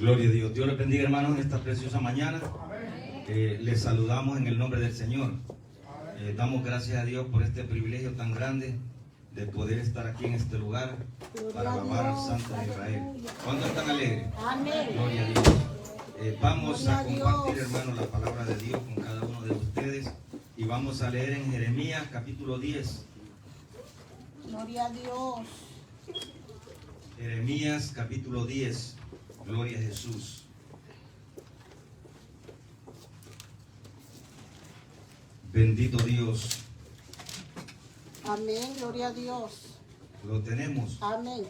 Gloria a Dios. Dios les bendiga, hermanos, en esta preciosa mañana. Les saludamos en el nombre del Señor. Damos gracias a Dios por este privilegio tan grande de poder estar aquí en este lugar para alabar al Santo de Israel. ¿Cuántos están alegres? Amén. Gloria a Dios. Vamos a compartir, hermanos, la palabra de Dios con cada uno de ustedes y vamos a leer en Jeremías capítulo 10. Gloria a Dios. Jeremías capítulo 10. Gloria a Jesús. Bendito Dios. Amén. Gloria a Dios. Lo tenemos. Amén.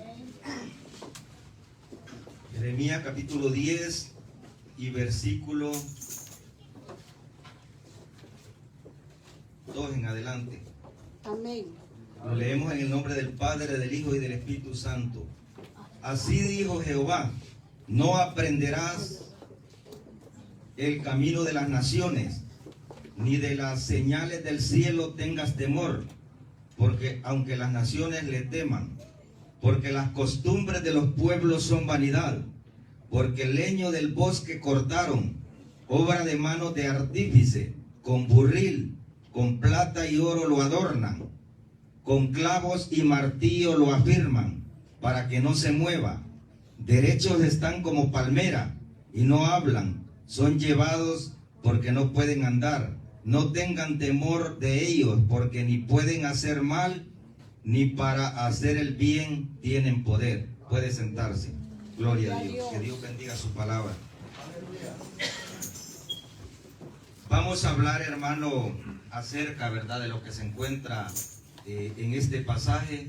Jeremías capítulo 10 y versículo 2 en adelante. Amén. Lo leemos en el nombre del Padre, del Hijo y del Espíritu Santo. Así dijo Jehová: no aprenderás el camino de las naciones, ni de las señales del cielo tengas temor, porque aunque las naciones le teman, porque las costumbres de los pueblos son vanidad, porque el leño del bosque cortaron, obra de manos de artífice, con burril, con plata y oro lo adornan, con clavos y martillo lo afirman, para que no se mueva. Derechos están como palmera y no hablan, son llevados porque no pueden andar. No tengan temor de ellos, porque ni pueden hacer mal, ni para hacer el bien tienen poder. Puede sentarse. Gloria a Dios. Que Dios bendiga su palabra. Vamos a hablar, hermano, acerca, ¿verdad?, de lo que se encuentra en este pasaje,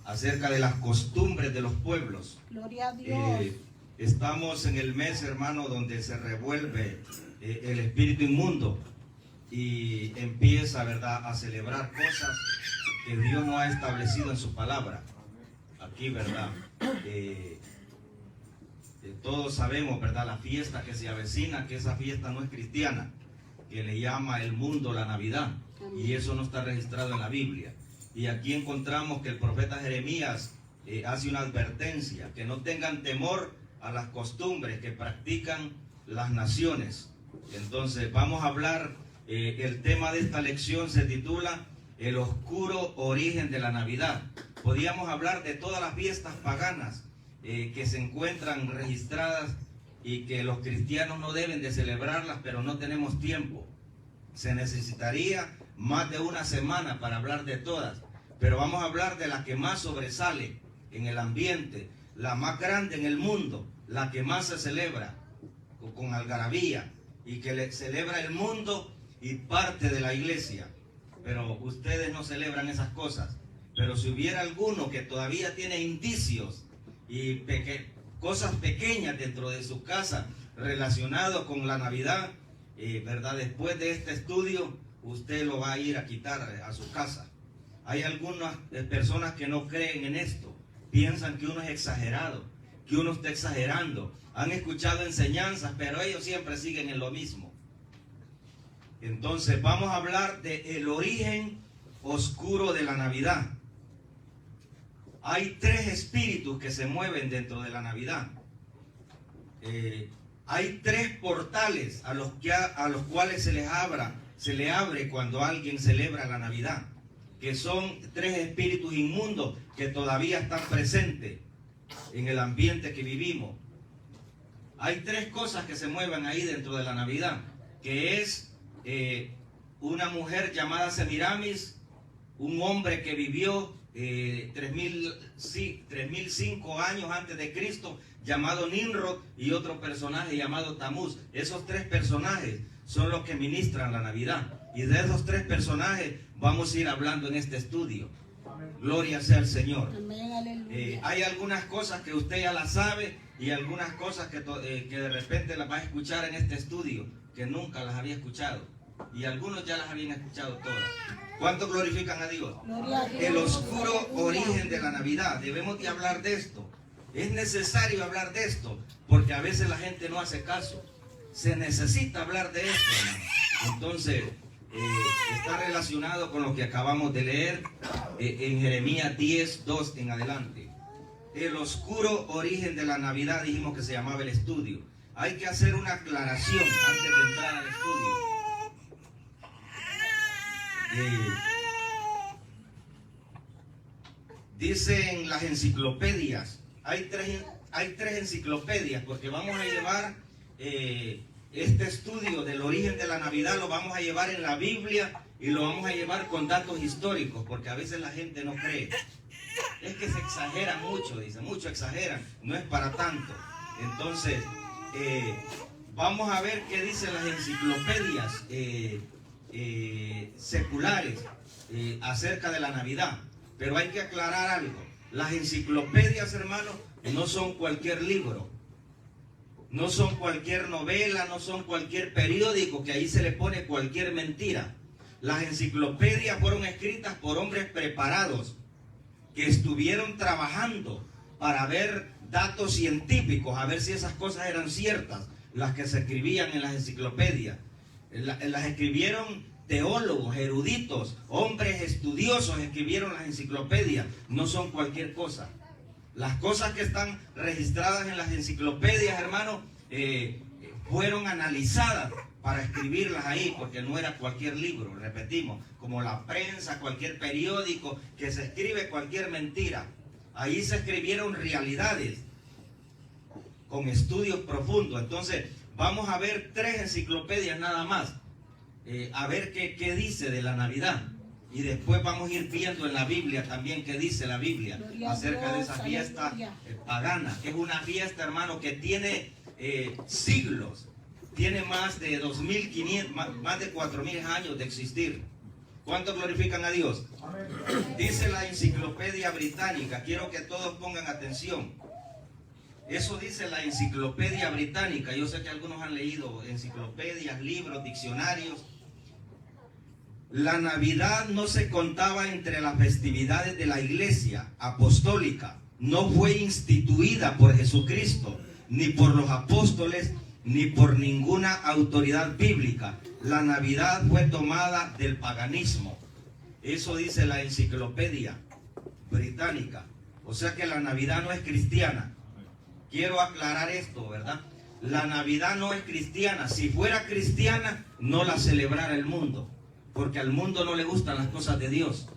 acerca de las costumbres de los pueblos. Gloria a Dios. Estamos en el mes, hermano, donde se revuelve el espíritu inmundo y empieza, ¿verdad?, a celebrar cosas que Dios no ha establecido en su palabra. Aquí, ¿verdad? Todos sabemos, ¿verdad?, la fiesta que se avecina, que esa fiesta no es cristiana, que le llama el mundo la Navidad. Y eso no está registrado en la Biblia. Y aquí encontramos que el profeta Jeremías hace una advertencia, que no tengan temor a las costumbres que practican las naciones. Entonces vamos a hablar, el tema de esta lección se titula El oscuro origen de la Navidad. Podríamos hablar de todas las fiestas paganas que se encuentran registradas y que los cristianos no deben de celebrarlas, pero no tenemos tiempo. Se necesitaría más de una semana para hablar de todas, pero vamos a hablar de la que más sobresale en el ambiente, la más grande en el mundo, la que más se celebra con algarabía y que le celebra el mundo y parte de la iglesia. Pero ustedes no celebran esas cosas. Pero si hubiera alguno que todavía tiene indicios y cosas pequeñas dentro de su casa relacionadas con la Navidad, ¿verdad?, después de este estudio usted lo va a ir a quitar a su casa. Hay algunas personas que no creen en esto, piensan que uno es exagerado, que uno está exagerando. Han escuchado enseñanzas, pero ellos siempre siguen en lo mismo. Entonces vamos a hablar del origen oscuro de la Navidad. Hay tres espíritus que se mueven dentro de la Navidad. Hay tres portales a los cuales se le abre cuando alguien celebra la Navidad, que son tres espíritus inmundos que todavía están presentes en el ambiente que vivimos. Hay tres cosas que se mueven ahí dentro de la Navidad, que es una mujer llamada Semiramis, un hombre que vivió 3005 años antes de Cristo, llamado Nimrod, y otro personaje llamado Tamuz. Esos tres personajes son los que ministran la Navidad, y de esos tres personajes vamos a ir hablando en este estudio. Gloria sea al Señor. Hay algunas cosas que usted ya las sabe y algunas cosas que de repente las va a escuchar en este estudio que nunca las había escuchado, y algunos ya las habían escuchado todas. ¿Cuántos glorifican a Dios? El oscuro origen de la Navidad. Debemos de hablar de esto. Es necesario hablar de esto, porque a veces la gente no hace caso. Se necesita hablar de esto, hermano. Entonces, está relacionado con lo que acabamos de leer en Jeremías 10, 2 en adelante. el oscuro origen de la Navidad, dijimos que se llamaba el estudio. Hay que hacer una aclaración antes de entrar al estudio. Dicen las enciclopedias, hay tres enciclopedias, porque vamos a llevar este estudio del origen de la Navidad, lo vamos a llevar en la Biblia y lo vamos a llevar con datos históricos, porque a veces la gente no cree. Es que se exagera mucho, dice, mucho exageran, no es para tanto. Entonces, vamos a ver qué dicen las enciclopedias seculares acerca de la Navidad. Pero hay que aclarar algo. Las enciclopedias, hermanos, no son cualquier libro, no son cualquier novela, no son cualquier periódico que ahí se le pone cualquier mentira. Las enciclopedias fueron escritas por hombres preparados que estuvieron trabajando para ver datos científicos, a ver si esas cosas eran ciertas, las que se escribían en las enciclopedias. Las escribieron teólogos, eruditos, hombres estudiosos escribieron las enciclopedias, no son cualquier cosa. Las cosas que están registradas en las enciclopedias, hermano, fueron analizadas para escribirlas ahí, porque no era cualquier libro, repetimos, como la prensa, cualquier periódico, que se escribe cualquier mentira. Ahí se escribieron realidades con estudios profundos. Entonces, vamos a ver 3 enciclopedias nada más. A ver qué dice de la Navidad, y después vamos a ir viendo en la Biblia también qué dice la Biblia acerca de esa fiesta pagana, que es una fiesta, hermano, que tiene siglos, tiene más de 2.500, más de 4.000 años de existir. ¿Cuántos glorifican a Dios? Amén. Dice la enciclopedia británica, quiero que todos pongan atención. Eso dice la enciclopedia británica. Yo sé que algunos han leído enciclopedias, libros, diccionarios. La Navidad no se contaba entre las festividades de la Iglesia apostólica. No fue instituida por Jesucristo, ni por los apóstoles, ni por ninguna autoridad bíblica. La Navidad fue tomada del paganismo. Eso dice la enciclopedia británica. O sea que la Navidad no es cristiana. Quiero aclarar esto, ¿verdad? La Navidad no es cristiana. Si fuera cristiana, no la celebrara el mundo, porque al mundo no le gustan las cosas de Dios.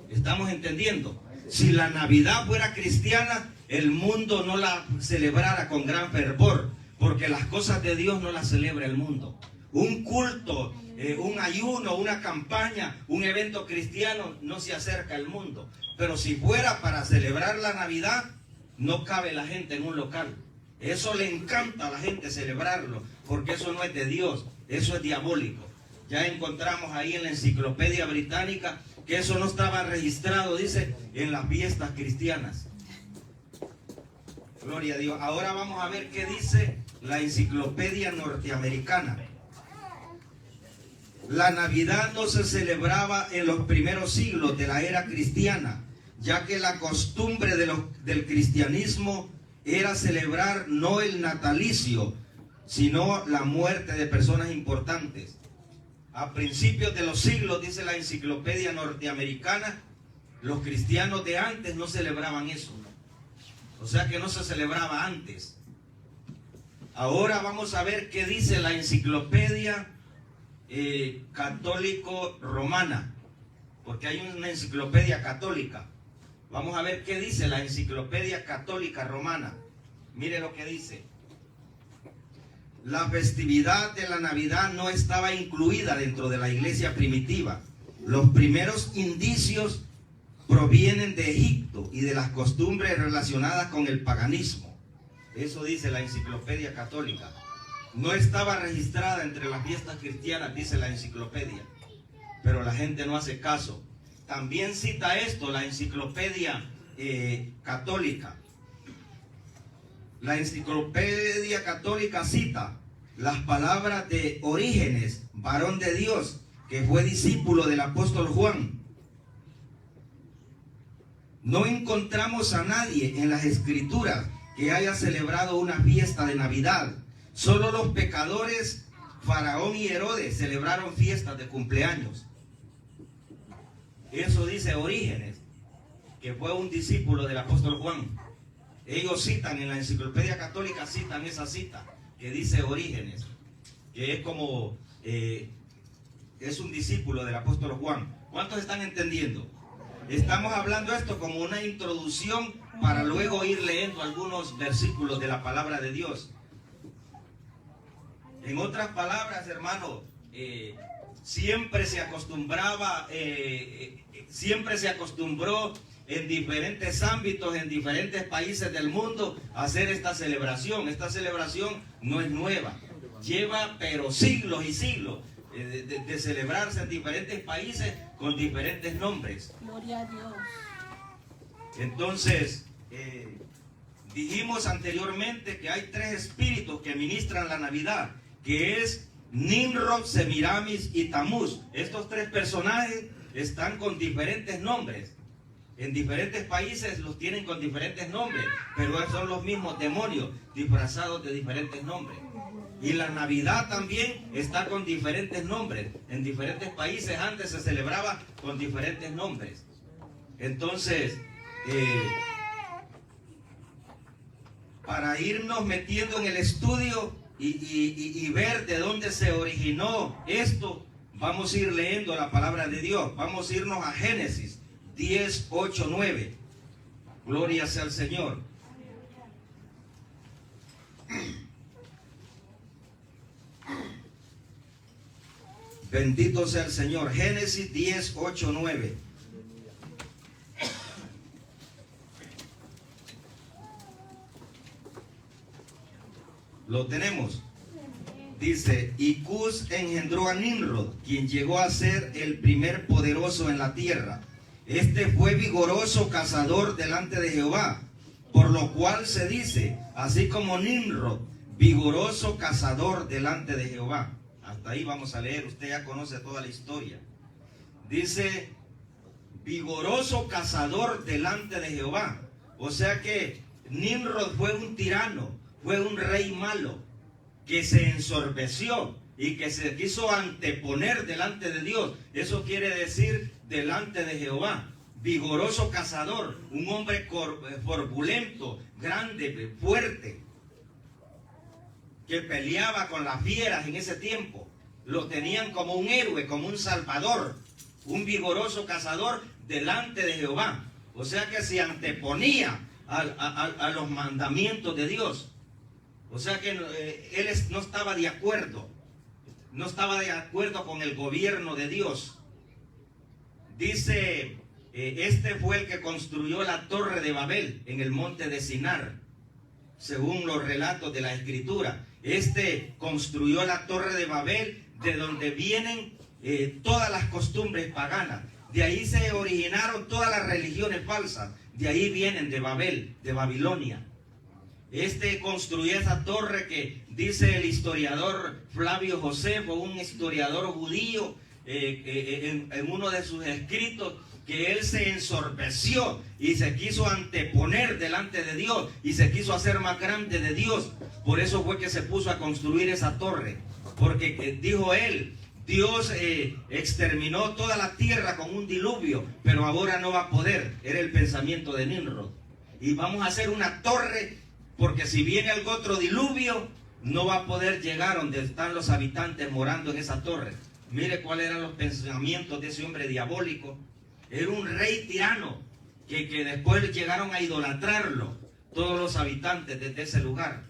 ¿Estamos entendiendo? Si la Navidad fuera cristiana, el mundo no la celebrara con gran fervor, porque las cosas de Dios no las celebra el mundo. Un culto, un ayuno, una campaña, un evento cristiano no se acerca al mundo. Pero si fuera para celebrar la Navidad, no cabe la gente en un local. Eso le encanta a la gente celebrarlo, porque eso no es de Dios, eso es diabólico. Ya encontramos ahí en la enciclopedia británica que eso no estaba registrado, dice, en las fiestas cristianas. Gloria a Dios. Ahora vamos a ver qué dice la enciclopedia norteamericana. La Navidad no se celebraba en los primeros siglos de la era cristiana, ya que la costumbre del cristianismo era celebrar no el natalicio, sino la muerte de personas importantes. A principios de los siglos, dice la enciclopedia norteamericana, los cristianos de antes no celebraban eso. O sea que no se celebraba antes. Ahora vamos a ver qué dice la enciclopedia católico romana, porque hay una enciclopedia católica. Vamos a ver qué dice la enciclopedia católica romana. Mire lo que dice. La festividad de la Navidad no estaba incluida dentro de la iglesia primitiva. Los primeros indicios provienen de Egipto y de las costumbres relacionadas con el paganismo. Eso dice la enciclopedia católica. No estaba registrada entre las fiestas cristianas, dice la enciclopedia. Pero la gente no hace caso. También cita esto la enciclopedia católica. La enciclopedia católica cita las palabras de Orígenes, varón de Dios, que fue discípulo del apóstol Juan. No encontramos a nadie en las escrituras que haya celebrado una fiesta de Navidad. Solo los pecadores, Faraón y Herodes, celebraron fiestas de cumpleaños. Eso dice Orígenes, que fue un discípulo del apóstol Juan. Ellos citan en la Enciclopedia Católica, citan esa cita que dice Orígenes, que es como, es un discípulo del apóstol Juan. ¿Cuántos están entendiendo? Estamos hablando esto como una introducción para luego ir leyendo algunos versículos de la palabra de Dios. En otras palabras, hermano, siempre se acostumbró en diferentes ámbitos, en diferentes países del mundo, a hacer esta celebración. Esta celebración no es nueva, lleva pero siglos y siglos de celebrarse en diferentes países con diferentes nombres. Gloria a Dios. Entonces, dijimos anteriormente que hay tres espíritus que ministran la Navidad, que es Nimrod, Semiramis y Tamuz. Estos tres personajes están con diferentes nombres. En diferentes países los tienen con diferentes nombres, pero son los mismos demonios disfrazados de diferentes nombres. Y la Navidad también está con diferentes nombres. En diferentes países antes se celebraba con diferentes nombres. Entonces, para irnos metiendo en el estudio y ver de dónde se originó esto, vamos a ir leyendo la palabra de Dios. Vamos a irnos a Génesis 10, 8, 9. Gloria sea al Señor. Bendito sea el Señor. Génesis 10, 8, 9. Lo tenemos. Dice, y Cus engendró a Nimrod, quien llegó a ser el primer poderoso en la tierra. Este fue vigoroso cazador delante de Jehová, por lo cual se dice, así como Nimrod, vigoroso cazador delante de Jehová. Hasta ahí vamos a leer, usted ya conoce toda la historia. Dice, vigoroso cazador delante de Jehová. O sea que Nimrod fue un tirano, fue un rey malo, que se ensorbeció y que se quiso anteponer delante de Dios. Eso quiere decir delante de Jehová. Vigoroso cazador, un hombre corpulento, grande, fuerte, que peleaba con las fieras en ese tiempo. Lo tenían como un héroe, como un salvador, un vigoroso cazador delante de Jehová. O sea que se anteponía a los mandamientos de Dios. O sea que él no estaba de acuerdo. No estaba de acuerdo con el gobierno de Dios. Dice, este fue el que construyó la torre de Babel en el monte de Sinar, según los relatos de la Escritura. Este construyó la torre de Babel, de donde vienen todas las costumbres paganas. De ahí se originaron todas las religiones falsas. De ahí vienen de Babel, de Babilonia. Este construyó esa torre que dice el historiador Flavio Josefo, un historiador judío, en uno de sus escritos, que él se ensorbeció y se quiso anteponer delante de Dios y se quiso hacer más grande de Dios. Por eso fue que se puso a construir esa torre, porque dijo él, Dios exterminó toda la tierra con un diluvio, pero ahora no va a poder. Era el pensamiento de Nimrod. Y vamos a hacer una torre, porque si viene algún otro diluvio, no va a poder llegar donde están los habitantes morando en esa torre. Mire cuáles eran los pensamientos de ese hombre diabólico. Era un rey tirano que después llegaron a idolatrarlo todos los habitantes de ese lugar.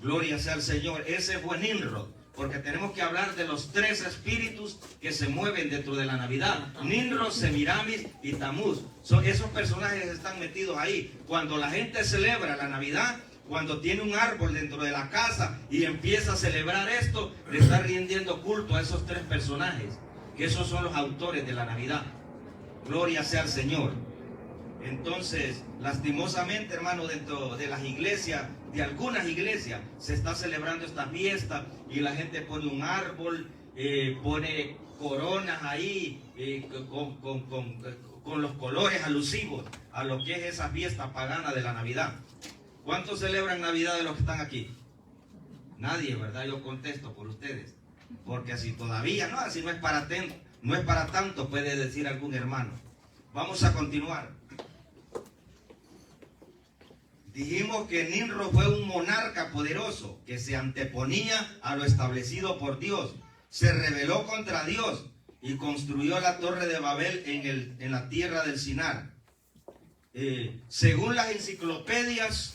Gloria sea al Señor. Ese fue Nimrod, porque tenemos que hablar de los tres espíritus que se mueven dentro de la Navidad. Nimrod, Semiramis y Tamuz. Esos personajes están metidos ahí. Cuando la gente celebra la Navidad, cuando tiene un árbol dentro de la casa y empieza a celebrar esto, le está rindiendo culto a esos tres personajes, que esos son los autores de la Navidad. Gloria sea al Señor. Entonces, lastimosamente, hermano, dentro de las iglesias, de algunas iglesias, se está celebrando esta fiesta y la gente pone un árbol, pone coronas ahí, con los colores alusivos a lo que es esa fiesta pagana de la Navidad. ¿Cuántos celebran Navidad de los que están aquí? Nadie, ¿verdad? Yo contesto por ustedes. Porque si todavía, no, así no es para tanto, puede decir algún hermano. Vamos a continuar. Dijimos que Nimrod fue un monarca poderoso que se anteponía a lo establecido por Dios. Se rebeló contra Dios y construyó la torre de Babel en la tierra del Sinar. Según las enciclopedias,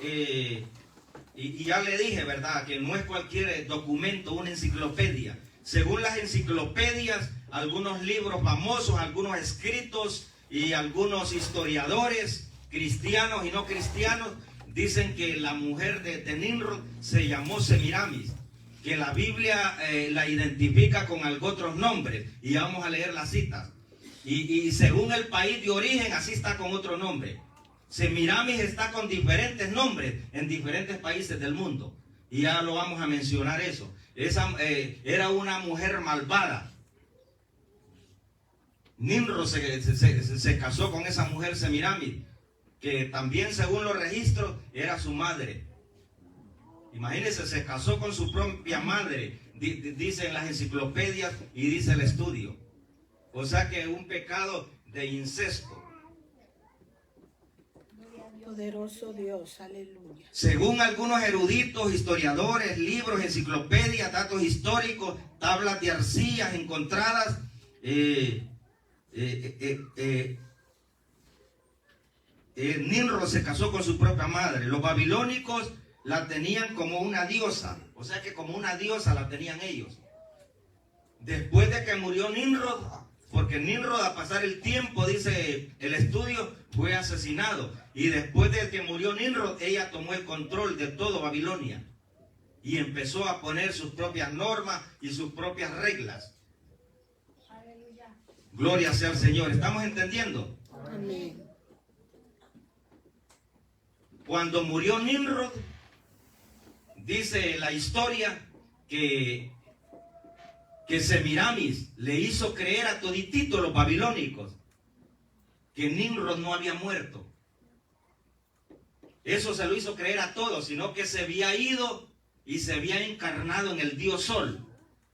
y ya le dije, ¿verdad?, que no es cualquier documento, una enciclopedia. Según las enciclopedias, algunos libros famosos, algunos escritos y algunos historiadores cristianos y no cristianos dicen que la mujer de Nimrod se llamó Semiramis, que la Biblia la identifica con otros nombres, y vamos a leer las citas. Y según el país de origen, así está con otro nombre. Semiramis está con diferentes nombres en diferentes países del mundo, y ya lo vamos a mencionar eso. Esa era una mujer malvada. Nimrod se casó con esa mujer Semiramis, que también según los registros era su madre. Imagínense, se casó con su propia madre, dicen las enciclopedias y dice el estudio. O sea que un pecado de incesto. Poderoso Dios, aleluya. Según algunos eruditos, historiadores, libros, enciclopedias, datos históricos, tablas de arcillas encontradas, Nimrod se casó con su propia madre. Los babilónicos la tenían como una diosa, o sea que como una diosa la tenían ellos. Después de que murió Nimrod, porque Nimrod, a pasar el tiempo, dice el estudio, fue asesinado. Y después de que murió Nimrod, ella tomó el control de todo Babilonia y empezó a poner sus propias normas y sus propias reglas. Aleluya. Gloria sea al Señor. ¿Estamos entendiendo? Amén. Cuando murió Nimrod, dice la historia que Semiramis le hizo creer a toditito los babilónicos que Nimrod no había muerto. Eso se lo hizo creer a todos, sino que se había ido y se había encarnado en el dios Sol.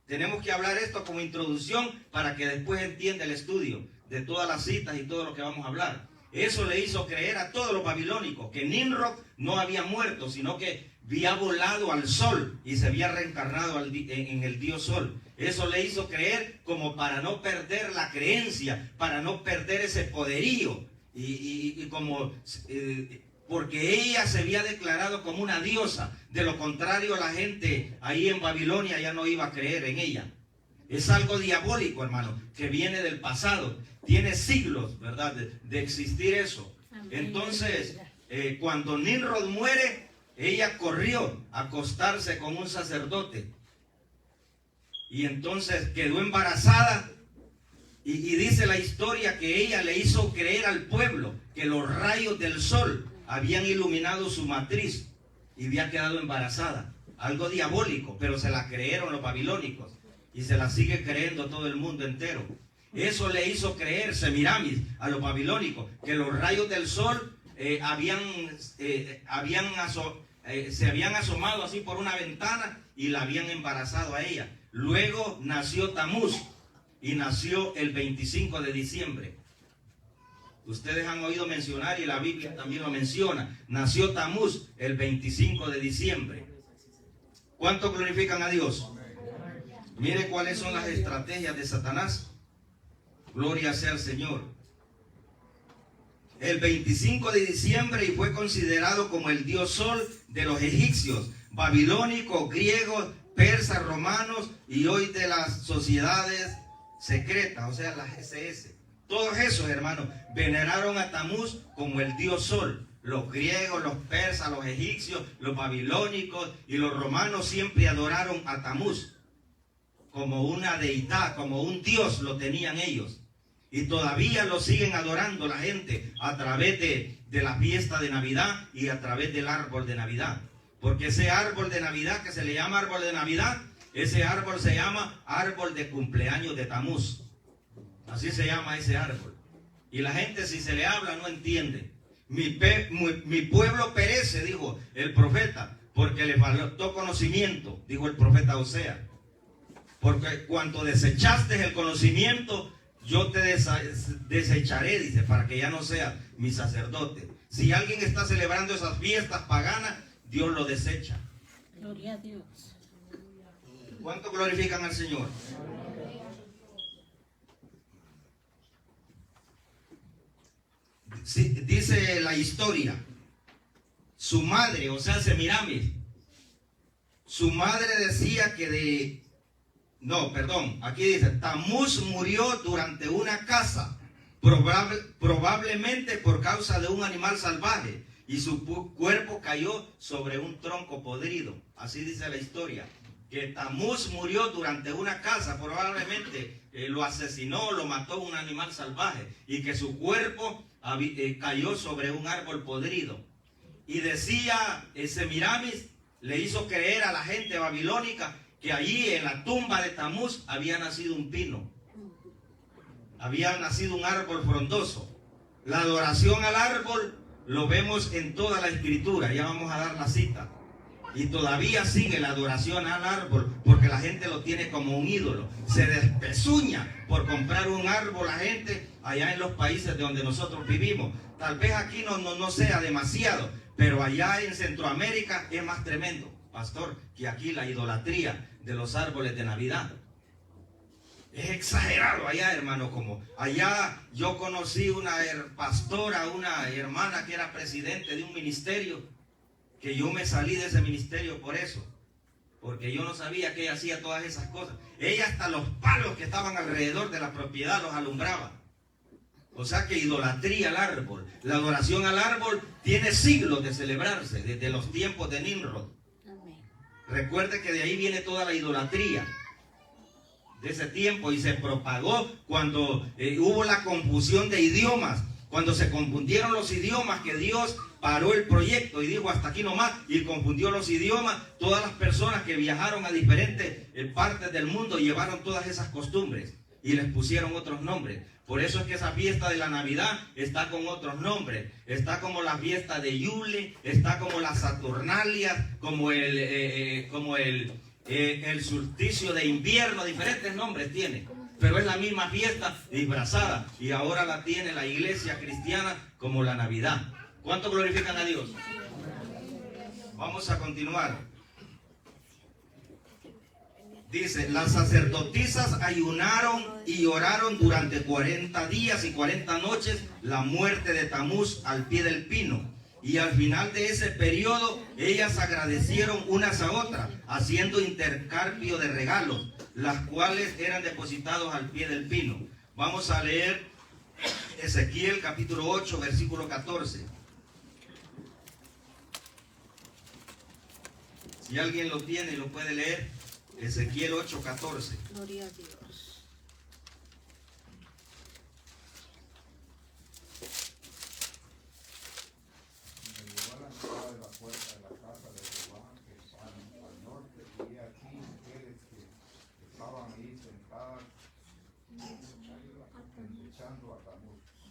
Tenemos que hablar esto como introducción para que después entienda el estudio de todas las citas y todo lo que vamos a hablar. Eso le hizo creer a todos los babilónicos que Nimrod no había muerto, sino que había volado al sol y se había reencarnado en el dios Sol. Eso le hizo creer como para no perder la creencia, para no perder ese poderío, porque ella se había declarado como una diosa. De lo contrario, la gente ahí en Babilonia ya no iba a creer en ella. Es algo diabólico, hermano, que viene del pasado. Tiene siglos, ¿verdad?, de existir eso. Amén. Entonces, cuando Nimrod muere, ella corrió a acostarse con un sacerdote. Y entonces quedó embarazada. Y dice la historia que ella le hizo creer al pueblo que los rayos del sol habían iluminado su matriz y había quedado embarazada. Algo diabólico, pero se la creyeron los babilónicos y se la sigue creyendo todo el mundo entero. Eso le hizo creer Semiramis a los babilónicos, que los rayos del sol se habían asomado así por una ventana y la habían embarazado a ella. Luego nació Tamuz y nació el 25 de diciembre. Ustedes han oído mencionar y la Biblia también lo menciona. Nació Tamuz el 25 de diciembre. ¿Cuánto glorifican a Dios? Mire cuáles son las estrategias de Satanás. Gloria sea al Señor. El 25 de diciembre y fue considerado como el dios Sol de los egipcios, babilónicos, griegos, persas, romanos y hoy de las sociedades secretas, o sea, las SS. Todos esos, hermanos, veneraron a Tamuz como el dios Sol. Los griegos, los persas, los egipcios, los babilónicos y los romanos siempre adoraron a Tamuz como una deidad, como un dios lo tenían ellos. Y todavía lo siguen adorando la gente a través de la fiesta de Navidad y a través del árbol de Navidad. Porque ese árbol de Navidad que se le llama árbol de Navidad, ese árbol se llama árbol de cumpleaños de Tamuz. Así se llama ese árbol. Y la gente, si se le habla, no entiende. Mi pueblo perece, dijo el profeta, porque le faltó conocimiento, dijo el profeta Osea. Porque cuando desechaste el conocimiento, yo te desecharé, dice, para que ya no seas mi sacerdote. Si alguien está celebrando esas fiestas paganas, Dios lo desecha. Gloria a Dios. ¿Cuánto glorifican al Señor? Sí, dice la historia, su madre, o sea, Semiramis, su madre decía que aquí dice, Tamuz murió durante una caza, probablemente por causa de un animal salvaje, y su cuerpo cayó sobre un tronco podrido. Así dice la historia, que Tamuz murió durante una caza, probablemente lo asesinó, lo mató un animal salvaje, y que su cuerpo cayó sobre un árbol podrido. Y decía Semiramis, le hizo creer a la gente babilónica que allí en la tumba de Tamuz había nacido un pino, había nacido un árbol frondoso. La adoración al árbol lo vemos en toda la escritura, ya vamos a dar la cita. Y todavía sigue la adoración al árbol, porque la gente lo tiene como un ídolo. Se despezuña por comprar un árbol la gente allá en los países de donde nosotros vivimos. Tal vez aquí no sea demasiado, pero allá en Centroamérica es más tremendo, pastor, que aquí la idolatría de los árboles de Navidad. Es exagerado allá, hermano, como allá yo conocí una pastora, una hermana que era presidente de un ministerio, que yo me salí de ese ministerio por eso, porque yo no sabía que ella hacía todas esas cosas. Ella hasta los palos que estaban alrededor de la propiedad los alumbraba. O sea que idolatría al árbol, la adoración al árbol tiene siglos de celebrarse, desde los tiempos de Nimrod. Recuerde que de ahí viene toda la idolatría de ese tiempo, y se propagó cuando hubo la confusión de idiomas, cuando se confundieron los idiomas, que Dios paró el proyecto y dijo hasta aquí nomás, y confundió los idiomas. Todas las personas que viajaron a diferentes partes del mundo llevaron todas esas costumbres y les pusieron otros nombres. Por eso es que esa fiesta de la Navidad está con otros nombres. Está como la fiesta de Yule, está como las Saturnalias, como el solsticio de invierno, diferentes nombres tiene. Pero es la misma fiesta disfrazada, y ahora la tiene la iglesia cristiana como la Navidad. ¿Cuánto glorifican a Dios? Vamos a continuar. Dice, las sacerdotisas ayunaron y oraron durante 40 días y 40 noches la muerte de Tamuz al pie del pino. Y al final de ese periodo, ellas agradecieron unas a otras, haciendo intercambio de regalos, las cuales eran depositados al pie del pino. Vamos a leer Ezequiel capítulo 8, versículo 14. Si alguien lo tiene y lo puede leer, Ezequiel 8, 14. Gloria a Dios.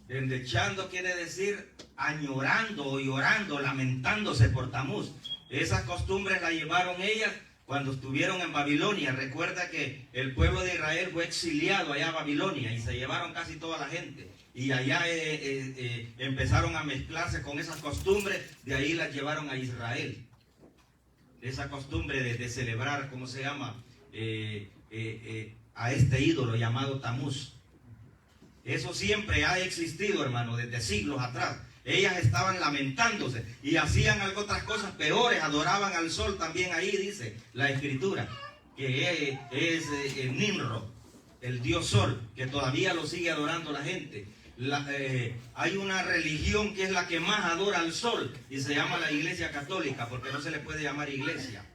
Endechando quiere decir añorando y orando, lamentándose por Tamuz. Esas costumbres las llevaron ellas cuando estuvieron en Babilonia. Recuerda que el pueblo de Israel fue exiliado allá a Babilonia y se llevaron casi toda la gente. Y allá empezaron a mezclarse con esas costumbres, de ahí las llevaron a Israel. Esa costumbre de celebrar, ¿cómo se llama? A este ídolo llamado Tamuz. Eso siempre ha existido, hermano, desde siglos atrás. Ellas estaban lamentándose y hacían otras cosas peores, adoraban al sol también. Ahí dice la escritura que es Nimrod, el dios sol, que todavía lo sigue adorando la gente. Hay una religión que es la que más adora al sol y se llama la Iglesia Católica, porque no se le puede llamar iglesia.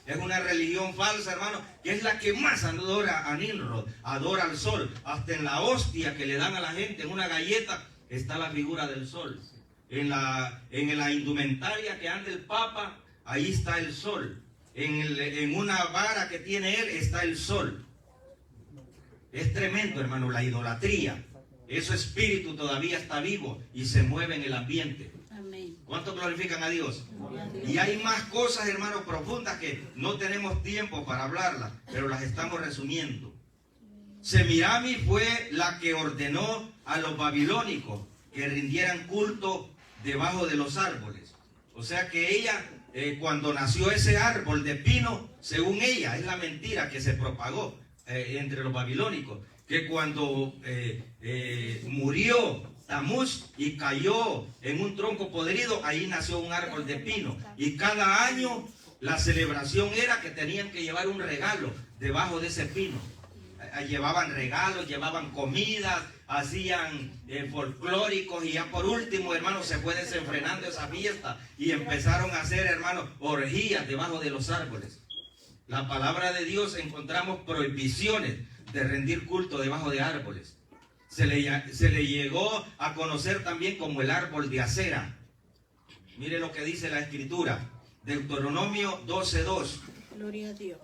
Es una religión falsa, hermano, que es la que más adora a Nimrod, adora al sol. Hasta en la hostia que le dan a la gente, en una galleta, está la figura del sol. En la indumentaria que anda el Papa, ahí está el sol. En una vara que tiene él, está el sol. Es tremendo, hermano, la idolatría. Ese espíritu todavía está vivo y se mueve en el ambiente. ¿Cuánto glorifican a Dios? Y hay más cosas, hermanos, profundas que no tenemos tiempo para hablarlas, pero las estamos resumiendo. Semiramis fue la que ordenó a los babilónicos que rindieran culto debajo de los árboles. O sea que ella, cuando nació ese árbol de pino, según ella, es la mentira que se propagó entre los babilónicos, que cuando murió Tamuz y cayó en un tronco podrido, ahí nació un árbol de pino. Y cada año la celebración era que tenían que llevar un regalo debajo de ese pino. Llevaban regalos, llevaban comidas, hacían folclóricos, y ya por último, hermanos, se fue desenfrenando esa fiesta y empezaron a hacer, hermanos, orgías debajo de los árboles. La palabra de Dios encontramos prohibiciones de rendir culto debajo de árboles. Se le llegó a conocer también como el árbol de acera. Mire lo que dice la Escritura, Deuteronomio 12:2. Gloria a Dios.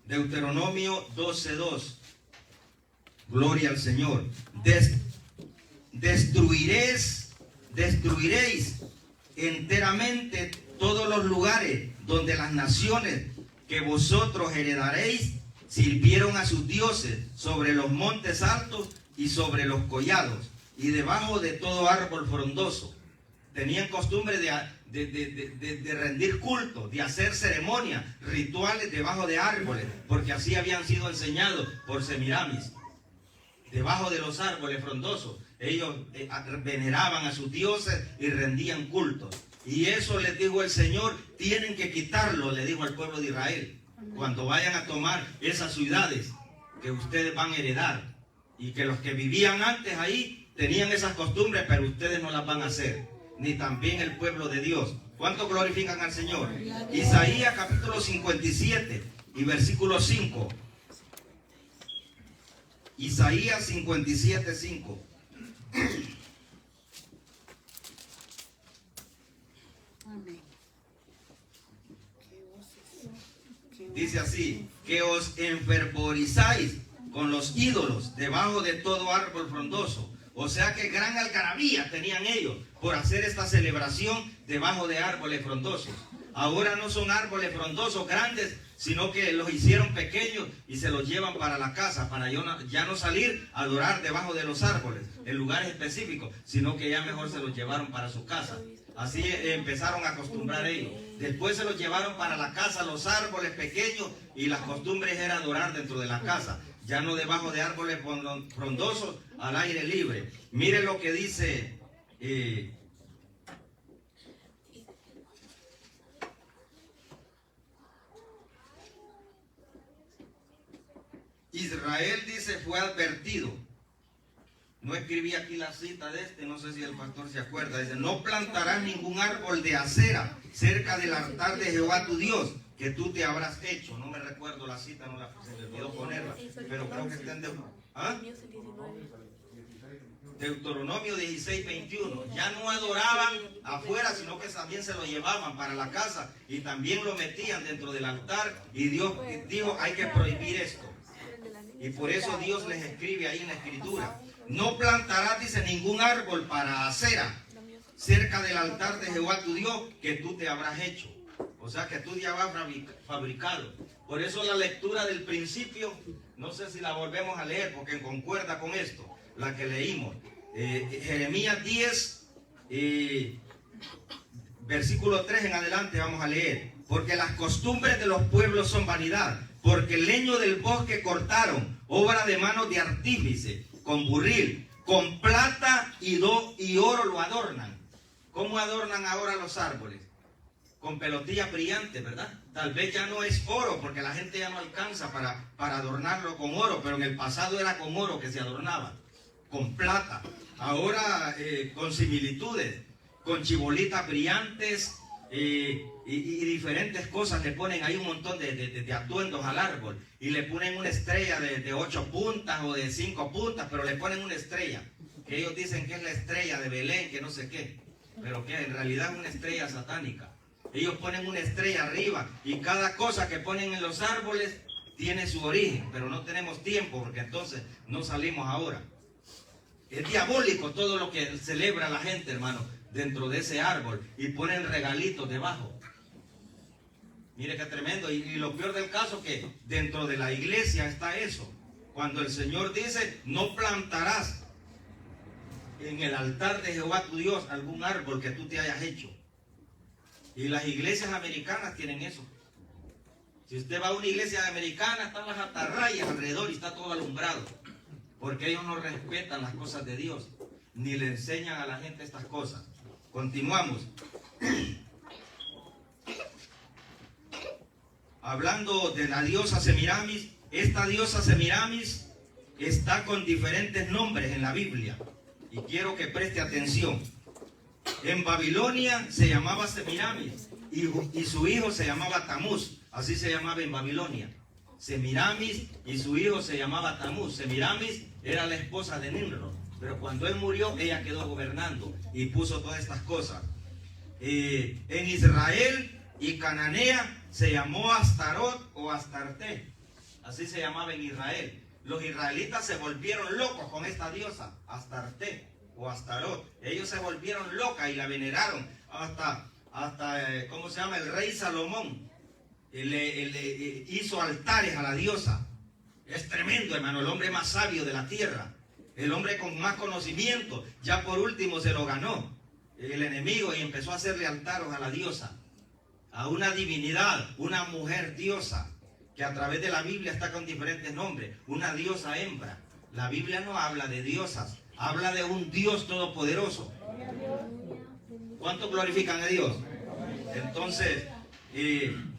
Deuteronomio 12:2. Gloria al Señor. Destruiréis enteramente todos los lugares donde las naciones que vosotros heredaréis sirvieron a sus dioses, sobre los montes altos y sobre los collados y debajo de todo árbol frondoso. Tenían costumbre de rendir culto, de hacer ceremonias, rituales debajo de árboles, porque así habían sido enseñados por Semiramis. Debajo de los árboles frondosos, ellos veneraban a sus dioses y rendían culto. Y eso les dijo el Señor, tienen que quitarlo, le dijo al pueblo de Israel, cuando vayan a tomar esas ciudades que ustedes van a heredar, y que los que vivían antes ahí tenían esas costumbres, pero ustedes no las van a hacer, ni también el pueblo de Dios. ¿Cuánto glorifican al Señor? Isaías capítulo 57 y versículo 5. Isaías 57:5. Amén. Dice así, que os enfervorizáis con los ídolos debajo de todo árbol frondoso. O sea que gran algarabía tenían ellos por hacer esta celebración debajo de árboles frondosos. Ahora no son árboles frondosos grandes, sino que los hicieron pequeños y se los llevan para la casa, para ya no salir a adorar debajo de los árboles, en lugares específicos, sino que ya mejor se los llevaron para su casa. Así empezaron a acostumbrar ellos. Después se los llevaron para la casa, los árboles pequeños, y las costumbres era adorar dentro de la casa, ya no debajo de árboles frondosos, al aire libre. Mire lo que dice Israel, dice, fue advertido. No escribí aquí la cita de no sé si el pastor se acuerda. Dice, no plantarás ningún árbol de acera cerca del altar de Jehová tu Dios, que tú te habrás hecho. No me recuerdo la cita, se me olvidó ponerla, pero creo que está en Deuteronomio 16:21. Ya no adoraban afuera, sino que también se lo llevaban para la casa y también lo metían dentro del altar, y Dios dijo, hay que prohibir esto. Y por eso Dios les escribe ahí en la Escritura, no plantarás, dice, ningún árbol para acera cerca del altar de Jehová tu Dios, que tú te habrás hecho. O sea que tú ya vas fabricado. Por eso la lectura del principio, no sé si la volvemos a leer porque concuerda con esto, la que leímos. Jeremías 10, versículo 3 en adelante vamos a leer. Porque las costumbres de los pueblos son vanidad, porque el leño del bosque cortaron, obra de manos de artífice, con buril, con plata y oro lo adornan. ¿Cómo adornan ahora los árboles? Con pelotillas brillantes, ¿verdad? Tal vez ya no es oro, porque la gente ya no alcanza para adornarlo con oro, pero en el pasado era con oro que se adornaba, con plata. Ahora con similitudes, con chibolitas brillantes y diferentes cosas. Le ponen ahí un montón de atuendos al árbol y le ponen una estrella de 8 puntas o de 5 puntas, pero le ponen una estrella, que ellos dicen que es la estrella de Belén, que no sé qué, pero que en realidad es una estrella satánica. Ellos ponen una estrella arriba y cada cosa que ponen en los árboles tiene su origen, pero no tenemos tiempo porque entonces no salimos ahora. Es diabólico todo lo que celebra la gente, hermano, dentro de ese árbol, y ponen regalitos debajo. Mire qué tremendo. Y lo peor del caso que dentro de la iglesia está eso. Cuando el Señor dice, no plantarás en el altar de Jehová tu Dios algún árbol que tú te hayas hecho. Y las iglesias americanas tienen eso. Si usted va a una iglesia americana, están las atarrayas alrededor y está todo alumbrado. Porque ellos no respetan las cosas de Dios, ni le enseñan a la gente estas cosas. Continuamos. Hablando de la diosa Semiramis, esta diosa Semiramis está con diferentes nombres en la Biblia. Y quiero que preste atención. En Babilonia se llamaba Semiramis y su hijo se llamaba Tamuz. Así se llamaba en Babilonia. Semiramis y su hijo se llamaba Tamuz. Semiramis era la esposa de Nimrod. Pero cuando él murió, ella quedó gobernando y puso todas estas cosas. En Israel y Cananea se llamó Astarot o Astarte. Así se llamaba en Israel. Los israelitas se volvieron locos con esta diosa, Astarte o Astarot. Ellos se volvieron locas y la veneraron hasta ¿cómo se llama? El rey Salomón le hizo altares a la diosa. Es tremendo, hermano, el hombre más sabio de la tierra, el hombre con más conocimiento. Ya por último se lo ganó el enemigo y empezó a hacerle altares a la diosa, a una divinidad, una mujer diosa, que a través de la Biblia está con diferentes nombres, una diosa hembra. La Biblia no habla de diosas, habla de un Dios todopoderoso. ¿Cuántos glorifican a Dios? Entonces, en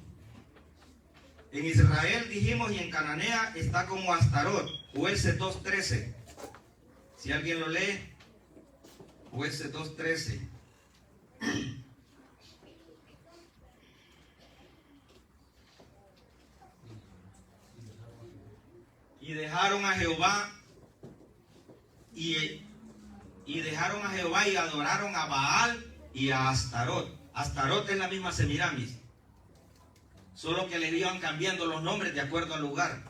Israel dijimos, y en Cananea está como Astarot, Jueces 2:13. Si alguien lo lee, Jueces 2:13. Y dejaron a Jehová y adoraron a Baal y a Astarot. Astarot es la misma Semiramis, solo que le iban cambiando los nombres de acuerdo al lugar.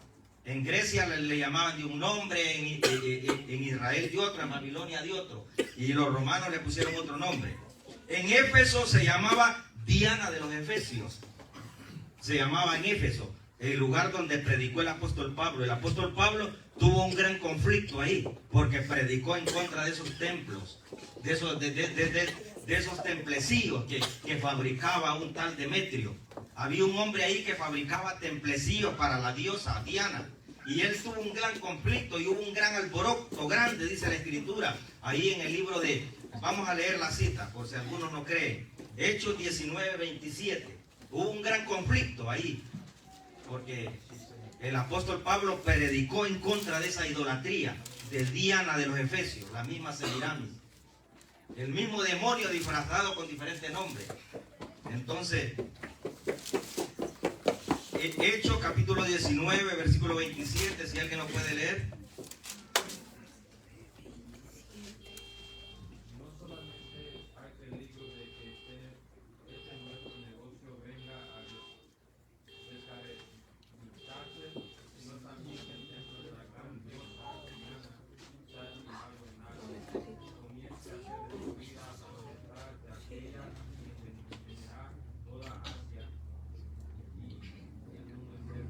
En Grecia le llamaban de un nombre, en Israel de otro, en Babilonia de otro, y los romanos le pusieron otro nombre. En Éfeso se llamaba Diana de los Efesios, se llamaba en Éfeso, el lugar donde predicó el apóstol Pablo. El apóstol Pablo tuvo un gran conflicto ahí, porque predicó en contra de esos templos, de esos templecillos que fabricaba un tal Demetrio. Había un hombre ahí que fabricaba templecillos para la diosa Diana, y él tuvo un gran conflicto y hubo un gran alboroto grande, dice la escritura, ahí en el libro de, vamos a leer la cita, por si algunos no creen, Hechos 19:27. Hubo un gran conflicto ahí, porque el apóstol Pablo predicó en contra de esa idolatría de Diana de los Efesios, la misma Semiramis, el mismo demonio disfrazado con diferentes nombres. Entonces, Hechos capítulo 19, versículo 27, si alguien lo puede leer. No solamente hay peligro de que este nuevo negocio venga a descaracterizarse, sino también que el templo de la gran diosa Diana sea algo en algo, comience a ser destruida a la voluntad de aquella que enseñará toda Asia y el mundo entero.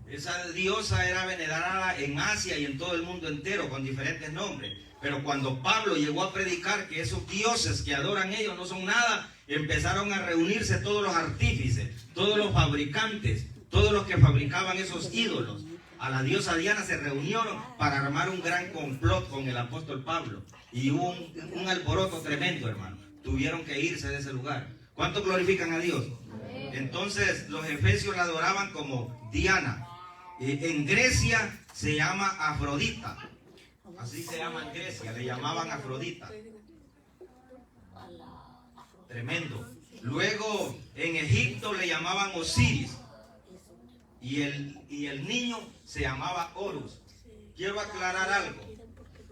Esa diosa era venerada en Asia y en todo el mundo entero con diferentes nombres. Pero cuando Pablo llegó a predicar que esos dioses que adoran ellos no son nada, empezaron a reunirse todos los artífices, todos los fabricantes, todos los que fabricaban esos ídolos. A la diosa Diana se reunieron para armar un gran complot con el apóstol Pablo. Y hubo un alboroto tremendo, hermano. Tuvieron que irse de ese lugar. ¿Cuántos glorifican a Dios? Entonces los efesios la adoraban como Diana. En Grecia se llama Afrodita. Así se llama en Grecia, le llamaban Afrodita. Tremendo. Luego en Egipto le llamaban Osiris. Y el niño se llamaba Horus. Quiero aclarar algo.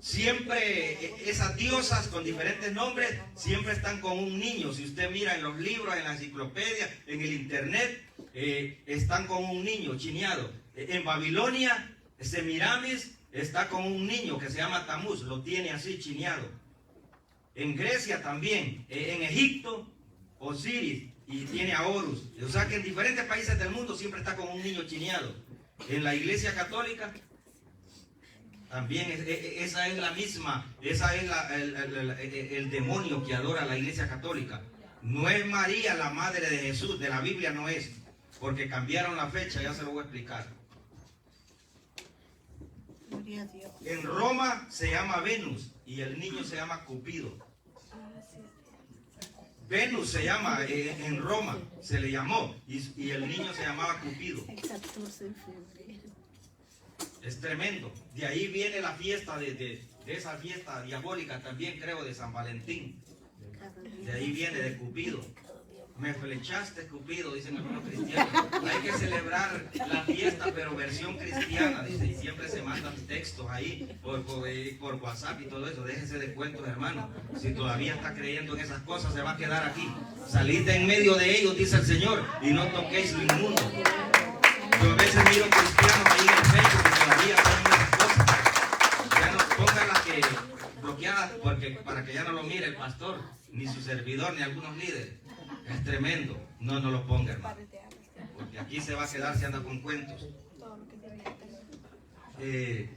Siempre esas diosas con diferentes nombres siempre están con un niño. Si usted mira en los libros, en la enciclopedia, en el internet, están con un niño chineado. En Babilonia, Semiramis está con un niño que se llama Tamuz, lo tiene así chineado. En Grecia también, en Egipto, Osiris, y tiene a Horus. O sea que en diferentes países del mundo siempre está con un niño chineado. En la iglesia católica, También esa es la misma, esa es el demonio que adora la Iglesia Católica. No es María la madre de Jesús, de la Biblia no es, porque cambiaron la fecha, ya se lo voy a explicar. Gloria a Dios. En Roma se llama Venus y el niño se llama Cupido. Venus se llama, en Roma se le llamó y el niño se llamaba Cupido. El 14 de febrero. Es tremendo. De ahí viene la fiesta, de esa fiesta diabólica también creo, de San Valentín. Cada día. De ahí viene, de Cupido. Me flechaste, Cupido, dicen algunos cristianos. Hay que celebrar la fiesta, pero versión cristiana, dice. Y siempre se mandan textos ahí por WhatsApp y todo eso. Déjese de cuentos, hermano. Si todavía está creyendo en esas cosas, se va a quedar aquí. Salid de en medio de ellos, dice el Señor, y no toquéis lo inmundo. Yo a veces miro cristianos ahí en el Facebook que todavía hacen esas cosas. Ya no pónganlas que bloqueadas para que ya no lo mire el pastor, ni su servidor, ni algunos líderes. Es tremendo. No lo ponga, hermano. Porque aquí se va a quedar si anda con cuentos. En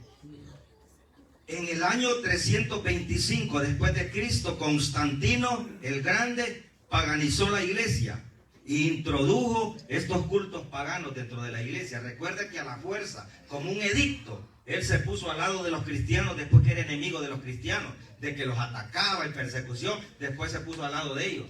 el año 325 después de Cristo, Constantino el Grande paganizó la iglesia e introdujo estos cultos paganos dentro de la iglesia. Recuerda que a la fuerza, como un edicto, él se puso al lado de los cristianos después que era enemigo de los cristianos, de que los atacaba en persecución, después se puso al lado de ellos.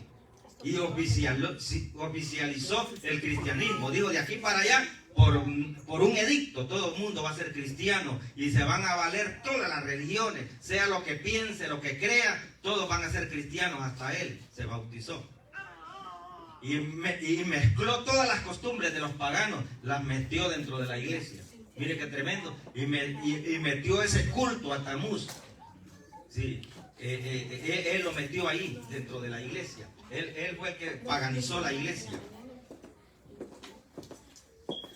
Y oficializó el cristianismo. Dijo, de aquí para allá, por un edicto, todo el mundo va a ser cristiano y se van a valer todas las religiones, sea lo que piense, lo que crea, todos van a ser cristianos. Hasta él se bautizó. Y mezcló todas las costumbres de los paganos, las metió dentro de la iglesia. Mire qué tremendo. Y metió ese culto a Tamuz. Sí, él lo metió ahí, dentro de la iglesia. Él fue el que paganizó la iglesia.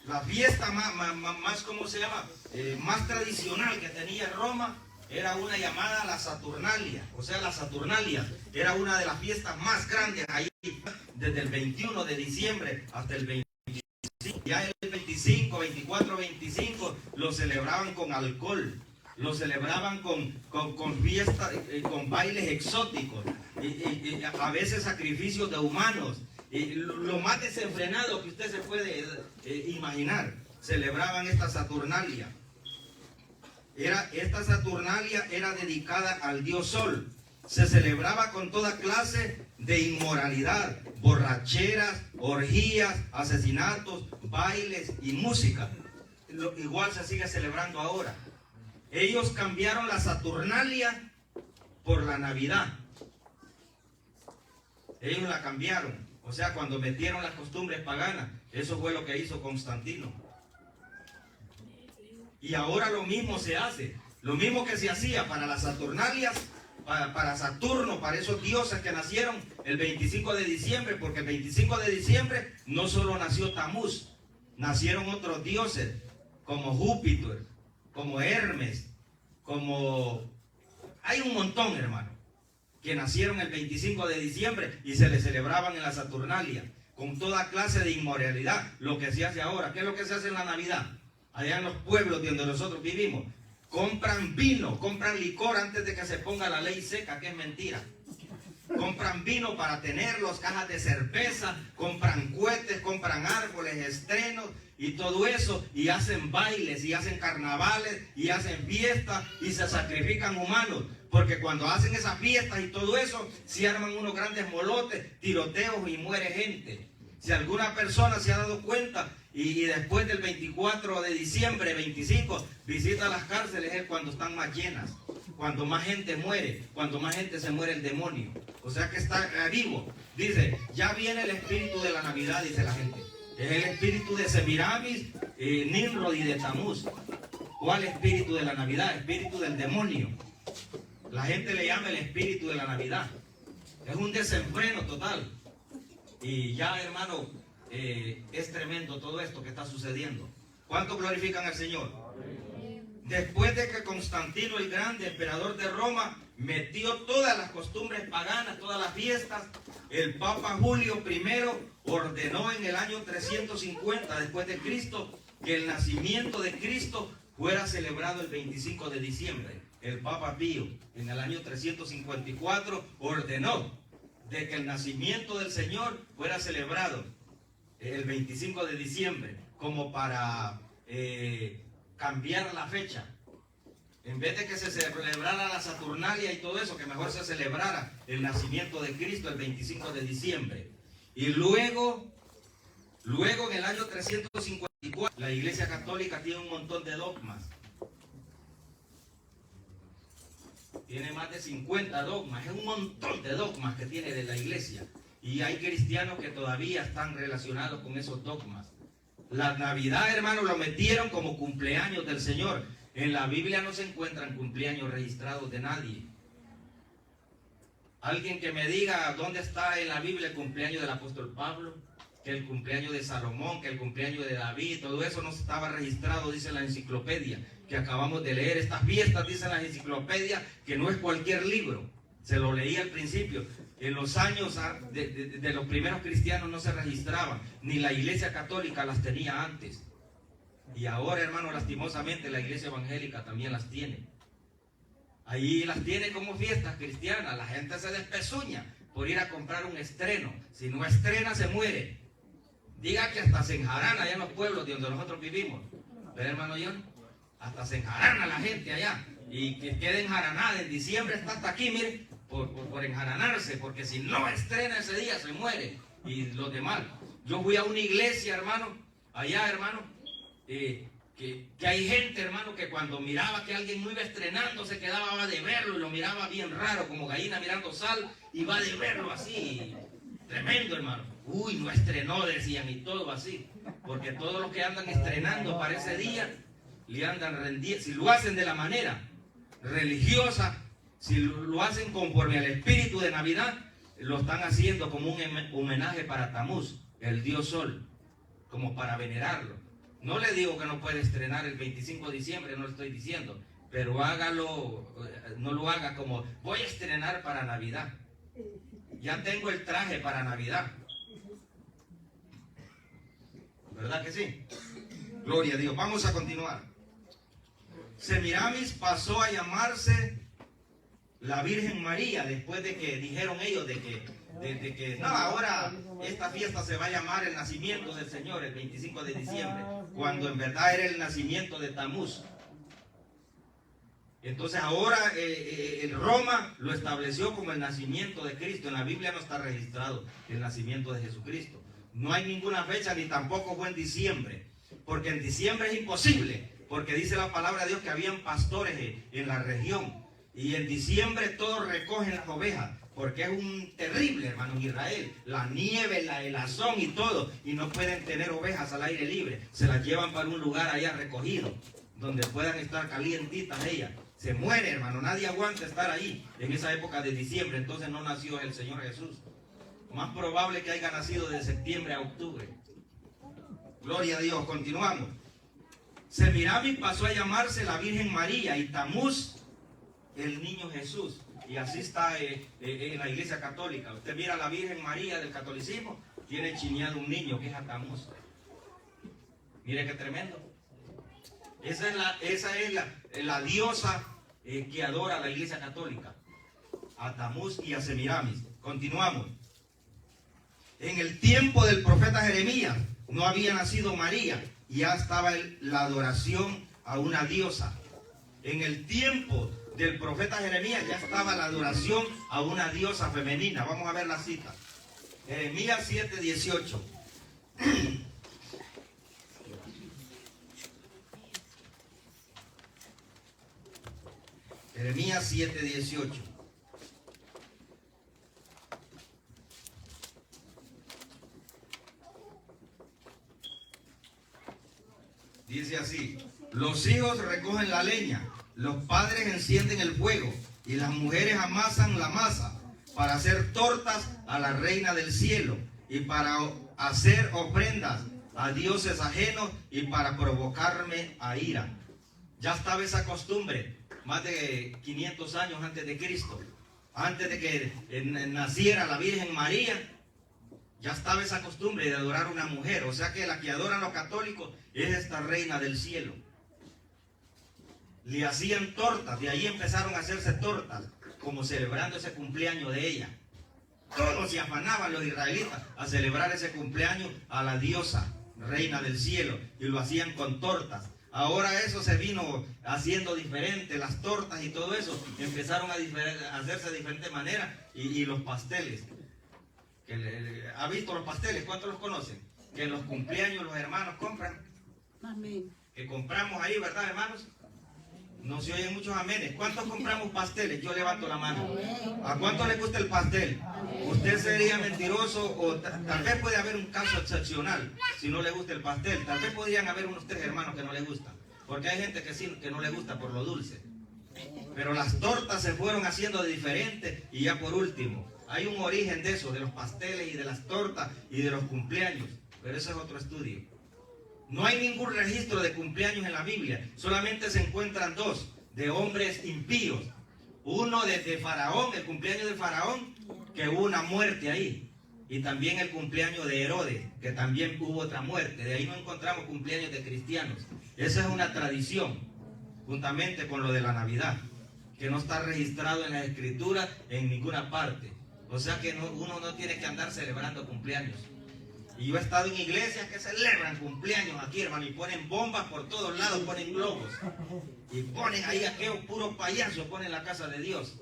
La fiesta más ¿cómo se llama? Más tradicional que tenía Roma era una llamada la Saturnalia. O sea, la Saturnalia era una de las fiestas más grandes ahí, desde el 21 de diciembre hasta el 25. Ya el 25, 24, 25 lo celebraban con alcohol. Lo celebraban con fiestas, con bailes exóticos, y a veces sacrificios de humanos, y lo más desenfrenado que usted se puede imaginar. Celebraban esta Saturnalia. Esta Saturnalia era dedicada al dios Sol. Se celebraba con toda clase de inmoralidad, borracheras, orgías, asesinatos, bailes y música. Igual se sigue celebrando ahora. Ellos cambiaron la Saturnalia por la Navidad. Ellos la cambiaron. O sea, cuando metieron las costumbres paganas, eso fue lo que hizo Constantino. Y ahora lo mismo se hace. Lo mismo que se hacía para las Saturnalias, para Saturno, para esos dioses que nacieron el 25 de diciembre, porque el 25 de diciembre no solo nació Tamuz, nacieron otros dioses, como Júpiter, como Hermes, hay un montón, hermano, que nacieron el 25 de diciembre y se les celebraban en la Saturnalia, con toda clase de inmoralidad, lo que se hace ahora. ¿Qué es lo que se hace en la Navidad? Allá en los pueblos donde nosotros vivimos, compran vino, compran licor antes de que se ponga la ley seca, que es mentira. Compran vino para tenerlos, cajas de cerveza, compran cohetes, compran árboles, estrenos y todo eso, y hacen bailes, y hacen carnavales, y hacen fiestas, y se sacrifican humanos, porque cuando hacen esas fiestas y todo eso, se arman unos grandes molotes, tiroteos y muere gente. Si alguna persona se ha dado cuenta, y después del 24 de diciembre, 25, visita las cárceles, es cuando están más llenas, cuando más gente muere, cuando más gente se muere el demonio. O sea que está vivo. Dice, ya viene el espíritu de la Navidad, dice la gente. Es el espíritu de Semiramis, Nimrod y de Tamuz. ¿Cuál espíritu de la Navidad? Espíritu del demonio. La gente le llama el espíritu de la Navidad. Es un desenfreno total. Y ya, hermano, es tremendo todo esto que está sucediendo. ¿Cuánto glorifican al Señor? Después de que Constantino el Grande, emperador de Roma, metió todas las costumbres paganas, todas las fiestas, el Papa Julio I ordenó en el año 350 después de Cristo que el nacimiento de Cristo fuera celebrado el 25 de diciembre. El Papa Pío, en el año 354, ordenó de que el nacimiento del Señor fuera celebrado el 25 de diciembre, como para cambiar la fecha. En vez de que se celebrara la Saturnalia y todo eso, que mejor se celebrara el nacimiento de Cristo el 25 de diciembre. Y luego en el año 354, la Iglesia Católica tiene un montón de dogmas. Tiene más de 50 dogmas, es un montón de dogmas que tiene de la Iglesia. Y hay cristianos que todavía están relacionados con esos dogmas. La Navidad, hermano, lo metieron como cumpleaños del Señor. En la Biblia no se encuentran cumpleaños registrados de nadie. Alguien que me diga dónde está en la Biblia el cumpleaños del apóstol Pablo, que el cumpleaños de Salomón, que el cumpleaños de David, todo eso no estaba registrado, dice la enciclopedia que acabamos de leer. Estas fiestas, dice la enciclopedia, que no es cualquier libro. Se lo leí al principio. En los años de los primeros cristianos no se registraban, ni la Iglesia Católica las tenía antes. Y ahora, hermano, lastimosamente la Iglesia Evangélica también las tiene. Ahí las tiene como fiestas cristianas. La gente se despezuña por ir a comprar un estreno. Si no estrena, se muere. Diga que hasta se enjarana allá en los pueblos de donde nosotros vivimos. ¿Verdad, hermano John? Hasta se enjarana la gente allá. Y que quede enjaranada. En diciembre está hasta aquí, mire, por enjaranarse. Porque si no estrena ese día, se muere. Y los demás. Yo fui a una iglesia, hermano, allá, hermano, que hay gente, hermano, que cuando miraba que alguien no iba estrenando, se quedaba de verlo y lo miraba bien raro, como gallina mirando sal, y va de verlo así, tremendo, hermano. Uy, no estrenó, decían, y todo así, porque todos los que andan estrenando para ese día, le andan rendiendo. Si lo hacen de la manera religiosa, si lo hacen conforme al espíritu de Navidad, lo están haciendo como un homenaje para Tamuz, el dios Sol, como para venerarlo. No le digo que no puede estrenar el 25 de diciembre, no le estoy diciendo, pero hágalo, no lo haga como voy a estrenar para Navidad. Ya tengo el traje para Navidad. ¿Verdad que sí? Gloria a Dios. Vamos a continuar. Semiramis pasó a llamarse la Virgen María después de que dijeron ellos de que no, ahora esta fiesta se va a llamar el nacimiento del Señor el 25 de diciembre, cuando en verdad era el nacimiento de Tamuz. Entonces ahora Roma lo estableció como el nacimiento de Cristo. En la Biblia no está registrado el nacimiento de Jesucristo. No hay ninguna fecha, ni tampoco fue en diciembre, porque en diciembre es imposible, porque dice la palabra de Dios que habían pastores en la región, y en diciembre todos recogen las ovejas, porque es un terrible, hermano, en Israel, la nieve, la helazón y todo, y no pueden tener ovejas al aire libre, se las llevan para un lugar allá recogido, donde puedan estar calientitas ellas. Se muere, hermano, nadie aguanta estar ahí en esa época de diciembre. Entonces no nació el Señor Jesús. Más probable que haya nacido de septiembre a octubre. Gloria a Dios. Continuamos. Semiramis pasó a llamarse la Virgen María y Tamuz el niño Jesús. Y así está en la Iglesia Católica. Usted mira a la Virgen María del catolicismo, tiene chineado un niño que es a Tamuz. Mire qué tremendo. Esa es la diosa que adora la Iglesia Católica, a Tamuz y a Semiramis. Continuamos. En el tiempo del profeta Jeremías no había nacido María, y ya estaba la adoración a una diosa. En el tiempo del profeta Jeremías ya estaba la adoración a una diosa femenina. Vamos a ver la cita. Jeremías 7:18. Jeremías 7:18. Dice así: los hijos recogen la leña, los padres encienden el fuego y las mujeres amasan la masa para hacer tortas a la reina del cielo y para hacer ofrendas a dioses ajenos y para provocarme a ira. Ya estaba esa costumbre más de 500 años antes de Cristo, antes de que naciera la Virgen María. Ya estaba esa costumbre de adorar a una mujer. O sea que la que adoran los católicos es esta reina del cielo. le hacían tortas, de ahí empezaron a hacerse tortas, como celebrando ese cumpleaños de ella. Todos se afanaban los israelitas a celebrar ese cumpleaños a la diosa, reina del cielo, y lo hacían con tortas. Ahora eso se vino haciendo diferente, las tortas y todo eso empezaron a hacerse de diferente manera, y los pasteles. ¿Ha visto los pasteles? ¿Cuántos los conocen? Que en los cumpleaños los hermanos compran. Amén. Que compramos ahí, ¿verdad, hermanos? No se oyen muchos amenes. ¿Cuántos compramos pasteles? Yo levanto la mano. ¿A cuánto le gusta el pastel? Usted sería mentiroso, o tal vez puede haber un caso excepcional si no le gusta el pastel. Tal vez podrían haber unos 3 hermanos que no les gustan, porque hay gente que sí, que no le gusta por lo dulce. Pero las tortas se fueron haciendo de diferente, y ya por último, hay un origen de eso, de los pasteles y de las tortas y de los cumpleaños, pero eso es otro estudio. No hay ningún registro de cumpleaños en la Biblia, solamente se encuentran 2 de hombres impíos. Uno de Faraón, el cumpleaños de Faraón, que hubo una muerte ahí. Y también el cumpleaños de Herodes, que también hubo otra muerte. De ahí no encontramos cumpleaños de cristianos. Esa es una tradición, juntamente con lo de la Navidad, que no está registrado en las Escrituras en ninguna parte. O sea que uno no tiene que andar celebrando cumpleaños. Y yo he estado en iglesias que celebran cumpleaños aquí, hermano, y ponen bombas por todos lados, ponen globos. Y ponen ahí aquellos puros payasos, ponen la casa de Dios.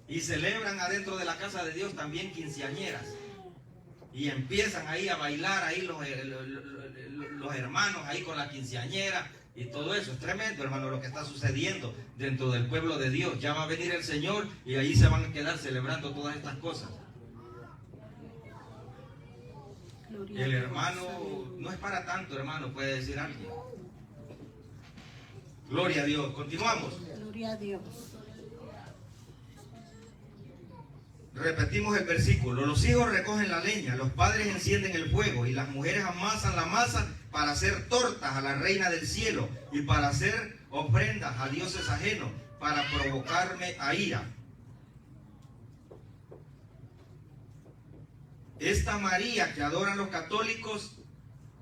Y celebran adentro de la casa de Dios también quinceañeras. Y empiezan ahí a bailar ahí los hermanos ahí con la quinceañera. Y todo eso es tremendo, hermano, lo que está sucediendo dentro del pueblo de Dios. Ya va a venir el Señor y ahí se van a quedar celebrando todas estas cosas. El hermano no es para tanto, hermano, puede decir alguien. Gloria a Dios. Continuamos. Gloria a Dios. Repetimos el versículo. Los hijos recogen la leña, los padres encienden el fuego y las mujeres amasan la masa para hacer tortas a la reina del cielo y para hacer ofrendas a dioses ajenos, para provocarme a ira. Esta María que adoran los católicos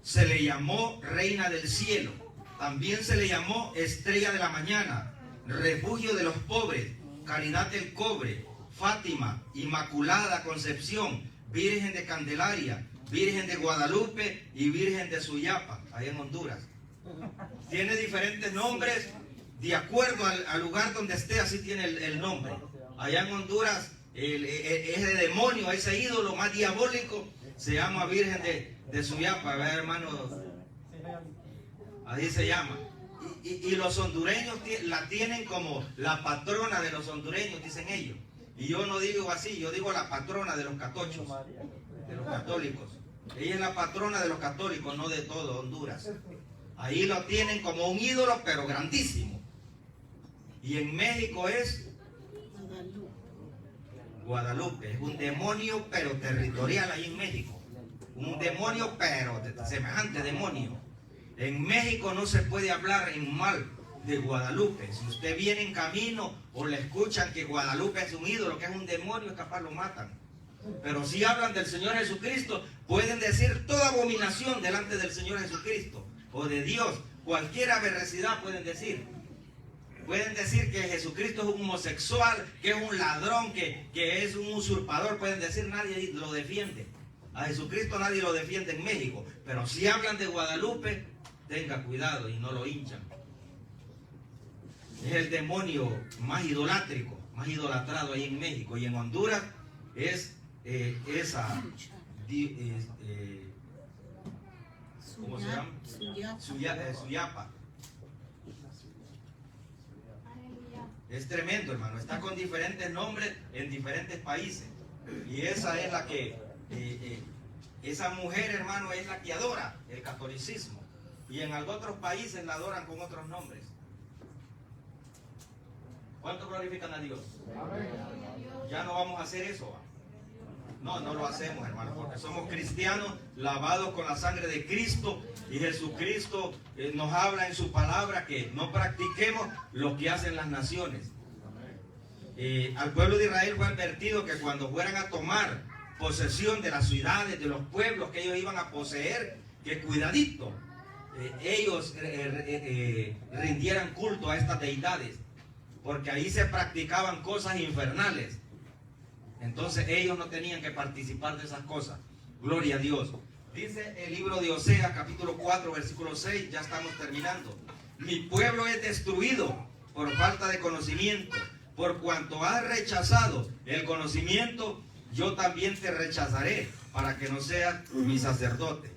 se le llamó Reina del Cielo. También se le llamó Estrella de la Mañana, Refugio de los Pobres, Caridad del Cobre, Fátima, Inmaculada Concepción, Virgen de Candelaria, Virgen de Guadalupe y Virgen de Suyapa, ahí en Honduras. Tiene diferentes nombres de acuerdo al lugar donde esté, así tiene el nombre. Allá en Honduras, ese demonio, ese ídolo más diabólico, se llama Virgen de Suyapa, ¿verdad, hermano? Así se llama. Y los hondureños la tienen como la patrona de los hondureños, dicen ellos. Y yo no digo así, yo digo la patrona de los catochos, de los católicos. Ella es la patrona de los católicos, no de todo Honduras. Ahí lo tienen como un ídolo, pero grandísimo. Y en México es Guadalupe. Es un demonio, pero territorial ahí en México. Un demonio, pero semejante demonio. En México no se puede hablar en mal de Guadalupe. Si usted viene en camino o le escuchan que Guadalupe es un ídolo, que es un demonio, capaz lo matan. Pero si hablan del Señor Jesucristo, pueden decir toda abominación delante del Señor Jesucristo o de Dios. Cualquier aberracidad pueden decir. Pueden decir que Jesucristo es un homosexual, que es un ladrón, que es un usurpador. Pueden decir, nadie lo defiende. A Jesucristo nadie lo defiende en México. Pero si hablan de Guadalupe, tenga cuidado y no lo hinchan. Es el demonio más idolátrico, más idolatrado ahí en México. Y en Honduras es ¿cómo se llama? Suyapa. Es tremendo, hermano. Está con diferentes nombres en diferentes países. Y esa es la que, esa mujer, hermano, es la que adora el catolicismo. Y en otros países la adoran con otros nombres. ¿Cuánto glorifican a Dios? Ya no vamos a hacer eso. No lo hacemos, hermano, porque somos cristianos lavados con la sangre de Cristo, y Jesucristo nos habla en su palabra que no practiquemos lo que hacen las naciones. Al pueblo de Israel fue advertido que cuando fueran a tomar posesión de las ciudades, de los pueblos que ellos iban a poseer, que cuidadito, ellos rindieran culto a estas deidades, porque ahí se practicaban cosas infernales. Entonces ellos no tenían que participar de esas cosas. Gloria a Dios. Dice el libro de Oseas, capítulo 4, versículo 6, ya estamos terminando. Mi pueblo es destruido por falta de conocimiento. Por cuanto has rechazado el conocimiento, yo también te rechazaré para que no seas mi sacerdote.